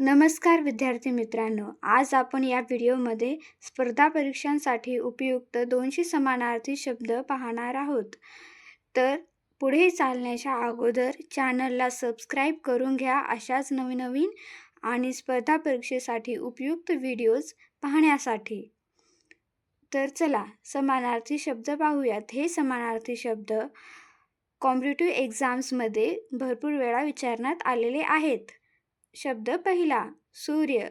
नमस्कार विद्यार्थी मित्रांनो, आज आपण या व्हिडिओमध्ये स्पर्धा परीक्षांसाठी उपयुक्त 200 समानार्थी शब्द पाहणार आहोत. तर पुढे चालण्याच्या अगोदर चॅनलला सबस्क्राईब करून घ्या अशाच नवीन आणि स्पर्धा परीक्षेसाठी उपयुक्त व्हिडिओज पाहण्यासाठी. तर चला समानार्थी शब्द पाहूयात. हे समानार्थी शब्द कॉम्पिटिटिव्ह एक्झाम्समध्ये भरपूर वेळा विचारण्यात आलेले आहेत. शब्द पहिला, सूर्य.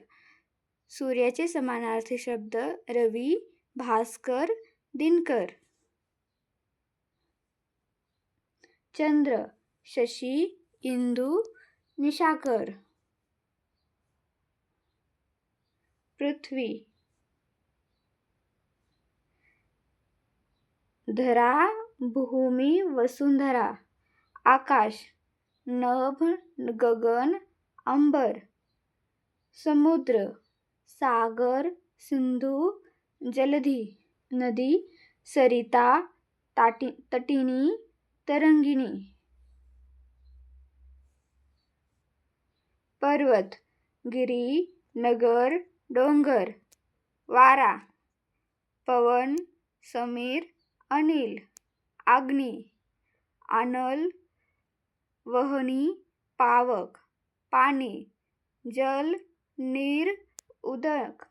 सूर्याचे समानार्थी शब्द रवी, भास्कर, दिनकर. चंद्र, शशी, इंदू, निशाकर. पृथ्वी, धरा, भूमी, वसुंधरा. आकाश, नभ, गगन, अंबर. समुद्र, सागर, सिंधू, जलधी. नदी, सरिता, तटिनी, तरंगिणी. पर्वत, गिरी, नगर, डोंगर. वारा, पवन, समीर, अनिल. अग्नी, अनल, वहनी, पावक. पाणी, जल, नीर, उदक.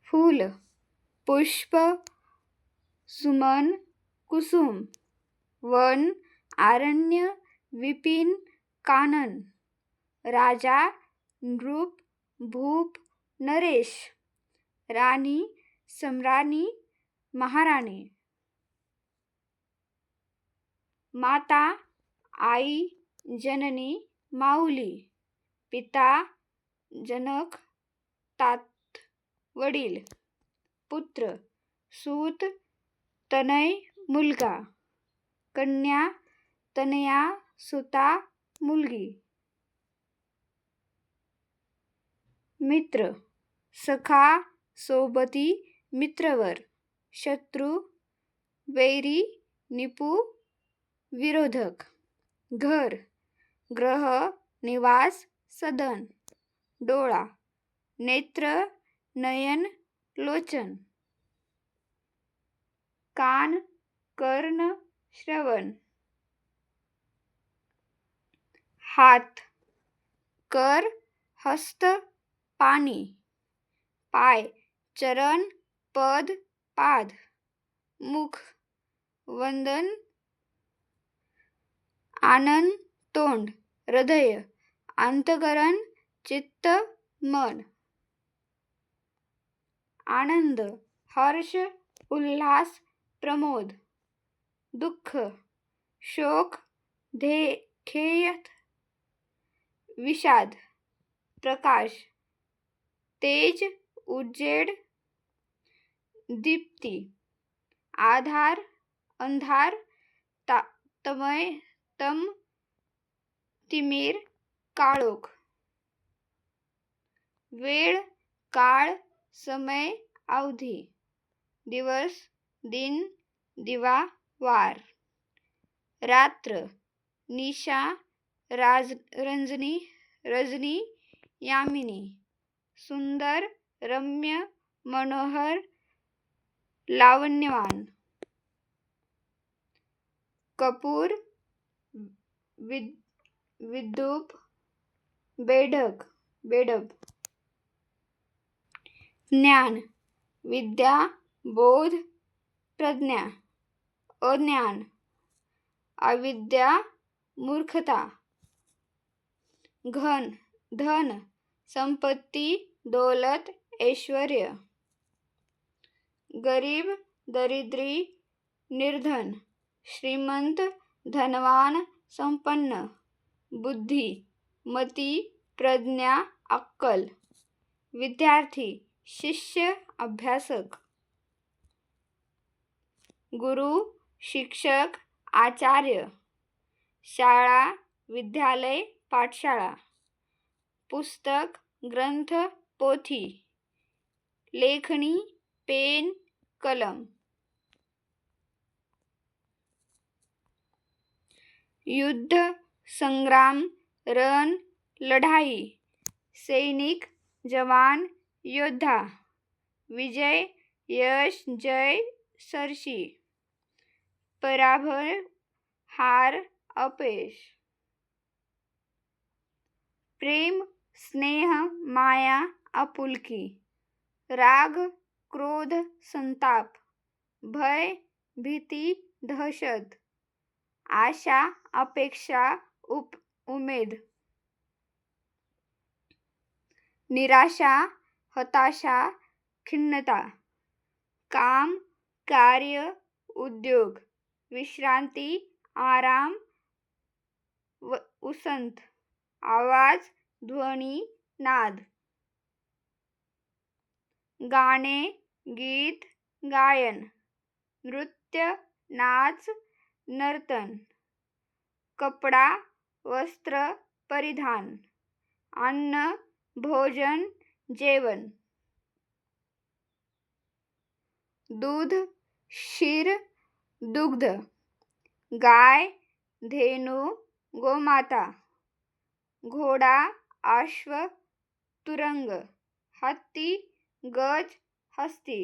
फूल, पुष्प, सुमन, कुसुम. वन, अरण्य, विपिन, कानन. राजा, नृप, भूप, नरेश. राणी, सम्राणी, महाराणी. माता, आई, जननी, माऊली. पिता, जनक, तात, वडील. पुत्र, सूत, तनय, मुलगा. कन्या, तनया, सुता, मुलगी. मित्र, सखा, सोबती, मित्रवर. शत्रू, वैरी, निपू, विरोधक. घर, ग्रह, निवास, सदन. डोळा, नेत्र, नयन, लोचन. कान, कर्ण, श्रवण. हात, कर, हस्त, पाणी. पाय, चरण, पद, पाद. मुख, वंदन, आनंद, तोंड. हृदय, अंतःकरण, चित्त, मन. आनंद, हर्ष, उल्हास, प्रमोद. दुःख, शोक, खेद, विषाद. प्रकाश, तेज, उजेड, दीप्ती. आधार, अंधार, तम, तिमिर, काळोख. वेळ, काळ, समय, अवधी. दिवस, दिन, दिवा, वार. रात्र, निशा, रंजनी, रजनी, यामिनी. सुंदर, रम्य, मनोहर, लावण्यवान. कपूर, विद्रूप, बेढप. ज्ञान, विद्या, बोध, प्रज्ञा. अज्ञान, अविद्या, मूर्खता. धन, संपत्ती, दौलत, ऐश्वर्य. गरीब, दरिद्री, निर्धन. श्रीमंत, धनवान, संपन्न. बुद्धी, मती, प्रज्ञा, अक्कल. विद्यार्थी, शिष्य, अभ्यासक. गुरु, शिक्षक, आचार्य. शाळा, विद्यालय, पाठशाळा. पुस्तक, ग्रंथ, पोथी. लेखणी, पेन, कलम. युद्ध, संग्राम, रण, लढाई, सैनिक, जवान, योद्धा, विजय, यश, जय, सरशी, पराभव, हार, अपयश, प्रेम, स्नेह, माया, आपुलकी, राग, क्रोध, संताप, भय, भीती, दहशत, आशा, अपेक्षा, उमेद, निराशा, हताशा, खिन्नता, काम, कार्य, उद्योग, विश्रांती, आराम, उसंत, आवाज, ध्वनी, नाद, गाणे, गीत, गायन, नृत्य, नाच, नर्तन, कपडा, वस्त्र, परिधान, अन्न, भोजन, जेवण, दूध, क्षीर, दुग्ध, गाय, धेनू, गोमाता, घोडा, अश्व, तुरंग, हत्ती, गज, हस्ती,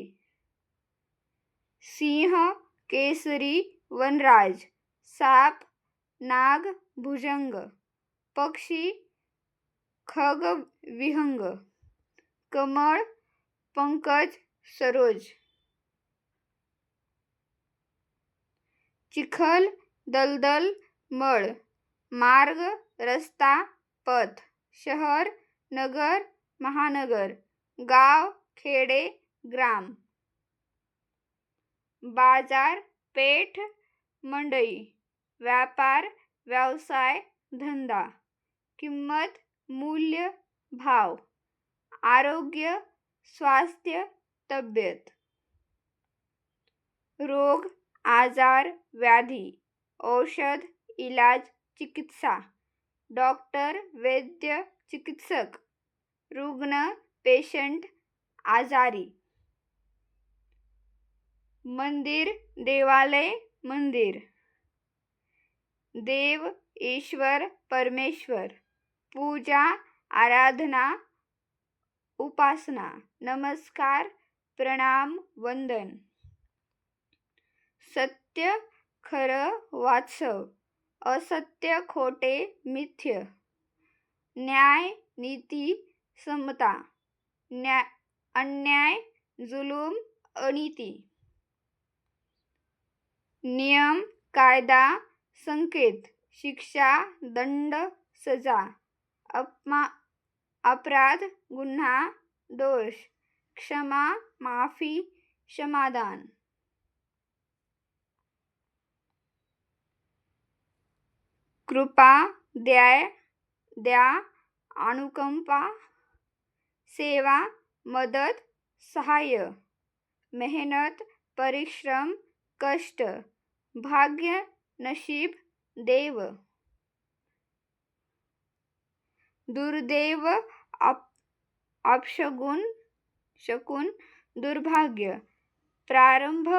सिंह, केसरी, वनराज, साप, नाग, भुजंग, पक्षी, खग, विहंग, कमळ, पंकज, सरोज, चिखल, दलदल, मळ, मार्ग, रस्ता, पथ, शहर, नगर, महानगर, गाव, खेडे, ग्राम, बाजार, पेठ, मंडई, व्यापार, व्यवसाय, धंदा, किंमत, मूल्य, भाव, आरोग्य, स्वास्थ्य, तब्येत, रोग, आजार, व्याधी, औषध, इलाज, चिकित्सा, डॉक्टर, वैद्य, चिकित्सक, रुग्ण, पेशंट, आजारी, मंदिर, देवालय, मंदिर, देव, ईश्वर, परमेश्वर, पूजा, आराधना, उपासना, नमस्कार, प्रणाम, वंदन, सत्य, खरं, वास्तव, असत्य, खोटे, मिथ्य, न्याय, नीती, समता, अन्याय, जुलूम, अनीती, नियम, कायदा, संकेत, शिक्षा, दंड, सजा, अपराध, गुन्हा, दोष, क्षमा, माफी, क्षमादान, कृपा, द्या, अनुकंपा, सेवा, मदत, सहाय्य, मेहनत, परिश्रम, कष्ट, भाग्य, नशीब, देव, दुर्दैव, अपशकुन, दुर्भाग्य, प्रारंभ,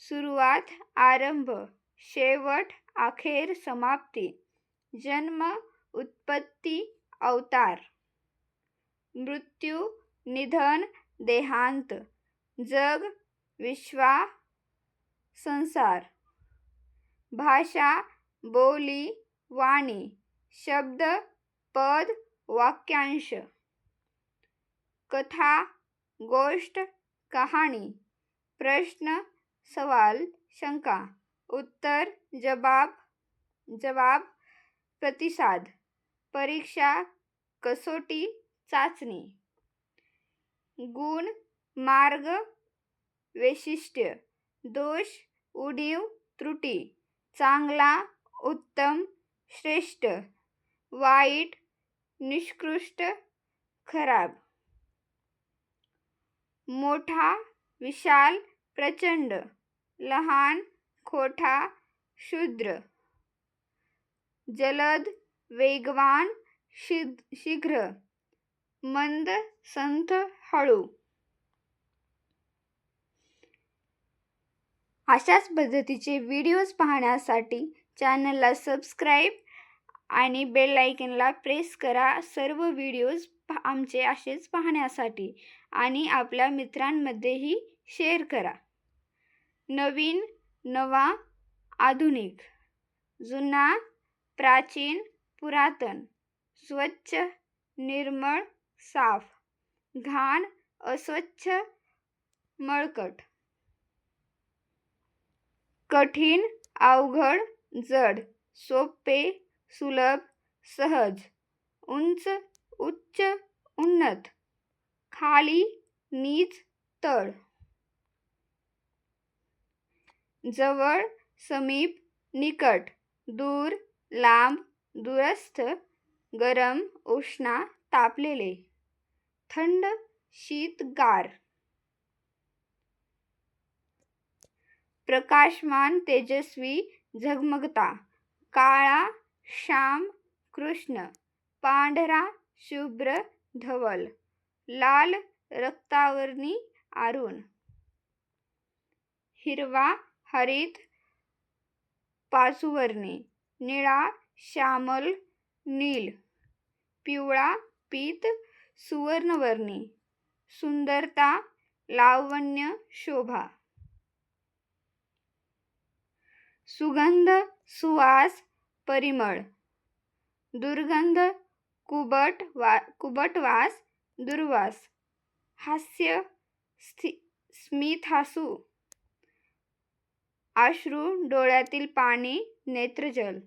सुरुवात, आरंभ, शेवट, अखेर, समाप्ती, जन्म, उत्पत्ती, अवतार, मृत्यू, निधन, देहांत, जग, विश्वा, संसार, भाषा, बोली, वाणी, शब्द, पद, वाक्यांश, कथा, गोष्ट, कहाणी, प्रश्न, सवाल, शंका, उत्तर, जवाब, प्रतिसाद, परीक्षा, कसोटी, चाचणी, गुण, मार्ग, वैशिष्ट्य, दोष, उणीव, त्रुटी, चांगला, उत्तम, श्रेष्ठ, वाईट, निकृष्ट, खराब, मोठा, विशाल, प्रचंड, लहान, खोटा, शूद्र, जलद, वेगवान, शीघ्र, मंद, संथ, हळू. अशाच पद्धतीचे व्हिडिओज पाहण्यासाठी चॅनलला सबस्क्राईब आणि बेल आयकॉनला प्रेस करा सर्व व्हिडिओज आमचे असेच पाहण्यासाठी आणि आपल्या मित्रांमध्येही शेअर करा. नवीन, नवा, आधुनिक, जुना, प्राचीन, पुरातन, स्वच्छ, निर्मळ, साफ, घाण, अस्वच्छ, मळकट, कठीण, अवघड, जड, सोपे, सुलभ, सहज, उंच, उच्च, उन्नत, खाली, नीच, तळ, जवळ, समीप, निकट, दूर, लांब, दूरस्थ, गरम, उष्ण, तापलेले, थंड, शीत, गार, प्रकाशमान, तेजस्वी, झगमगता, काळा, श्याम, कृष्ण, पांढरा, शुभ्र, धवल, लाल, रक्तावर्णी, अरुण, हिरवा, हरित, पाचवर्णी, निळा, श्यामल, नील, पिवळा, पीत, सुवर्णवर्णी, सुंदरता, लावण्य, शोभा, सुगंध, सुवास, परिमळ, दुर्गंध, कुबट वास, दुर्वास, हास्य, स्मितहासू, अश्रू, डोळ्यातील पाणी, नेत्रजल,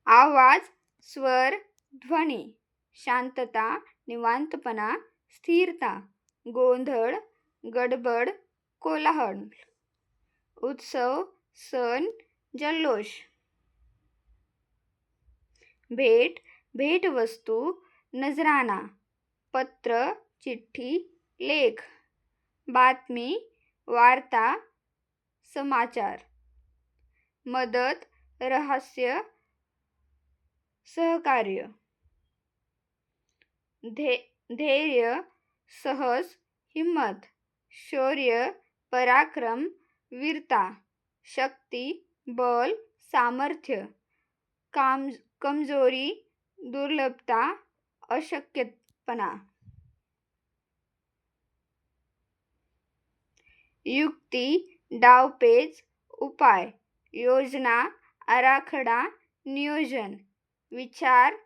आवाज, स्वर, ध्वनी, शांतता, निवांतपणा, स्थिरता, गोंधळ, गडबड, कोलाहल, उत्सव, सण, जल्लोष, भेट, भेटवस्तू, नजराना, पत्र, चिठ्ठी, लेख, बातमी, वार्ता, समाचार, मदत, रहस्य, सहकार्य, धैर्य, साहस, हिम्मत, शौर्य, पराक्रम, वीरता, शक्ती, बल, सामर्थ्य, कमजोरी, दुर्लभता, अशक्यपणा, युक्ती, डावपेच, उपाय, योजना, आराखडा, नियोजन, विचार,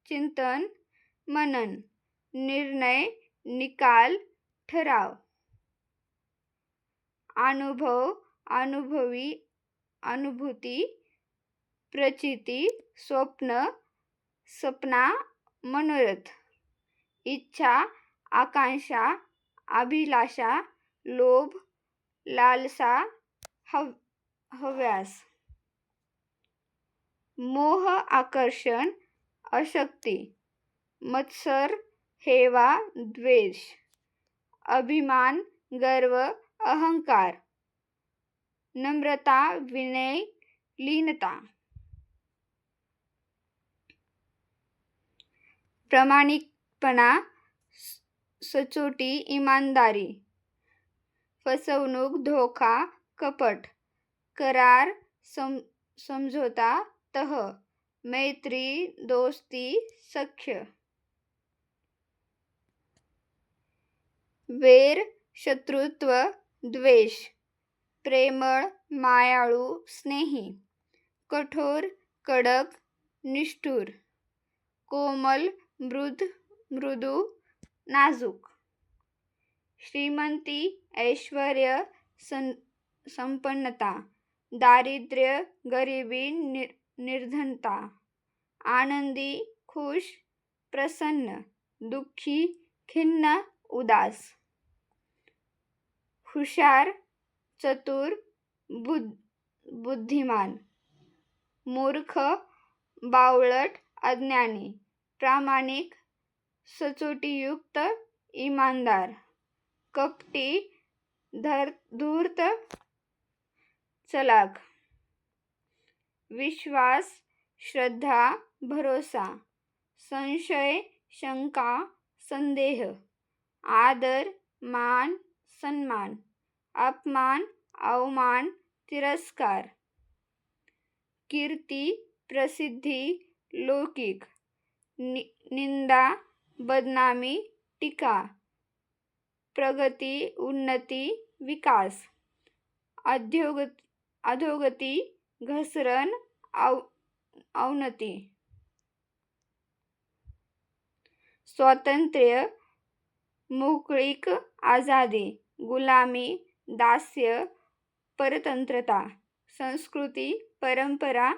चिंतन, मनन, निर्णय, निकाल, ठराव, अनुभव, अनुभवी, अनुभूती, प्रचिती, स्वप्न, सपना, मनोरथ, इच्छा, आकांक्षा, अभिलाषा, लोभ, लालसा, हव्यास, मोह, आकर्षण, आसक्ती, मत्सर, हेवा, द्वेष, अभिमान, गर्व, अहंकार, नम्रता, विनय, लीनता, प्रामाणिकपणा, सचोटी, इमानदारी, फसवणूक, धोका, कपट, करार, समझोता, तह, मैत्री, दोस्ती, सख्य, वैर, शत्रुत्व, द्वेष, प्रेमळ, मायाळू, स्नेही, कठोर, कडक, निष्ठुर, कोमल, मृदू, नाजूक, श्रीमंती, ऐश्वर्य, संपन्नता, दारिद्र्य, गरिबी, निर्धनता, आनंदी, खुश, प्रसन्न, दुःखी, खिन्न, उदास, हुशार, चतुर, बुद्धिमान, मूर्ख, बावळट, अज्ञानी, प्रामाणिक, सचोटीयुक्त, इमानदार, कपटी, धूर्त, चलाक, विश्वास, श्रद्धा, भरोसा, संशय, शंका, संदेह, आदर, मान, सन्मान, अपमान, अवमान, तिरस्कार, कीर्ती, प्रसिद्धी, लौकिक, निंदा, बदनामी, टीका, प्रगती, उन्नती, विकास, अधोगती, घसरण, अवनती, स्वातंत्र्य, मोकळीक, आझादी, गुलामी, दास्य, परतंत्रता, संस्कृती, परंपरा,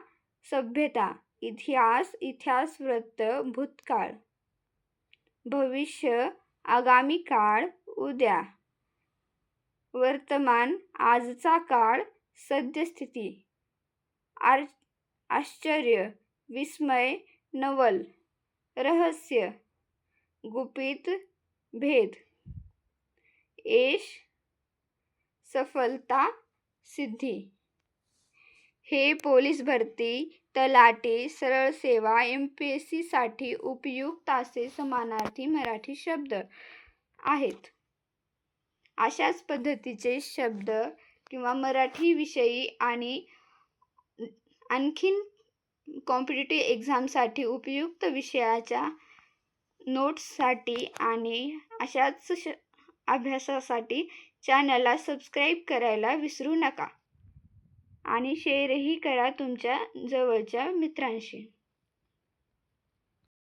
सभ्यता, इतिहास, इतिहासवृत्त, भूतकाळ, भविष्य, आगामी काळ, उद्या, वर्तमान, आजचा काळ, सद्यस्थिती, आश्चर्य, विस्मय, नवल, रहस्य, गुपित, भेद, यश, सफलता, सिद्धी. हे पोलीस भरती, तलाठी, सरळ सेवा, MPSC साठी उपयुक्त असे समानार्थी मराठी शब्द आहेत. अशाच पद्धतीचे शब्द किंवा मराठी विषयी आणि आणखीन कॉम्पिटिटिव्ह एक्झामसाठी उपयुक्त विषयाच्या नोट्ससाठी आणि अशाच अभ्यासासाठी चॅनलला सबस्क्राईब करायला विसरू नका आणि शेअरही करा तुमच्या जवळच्या मित्रांशी.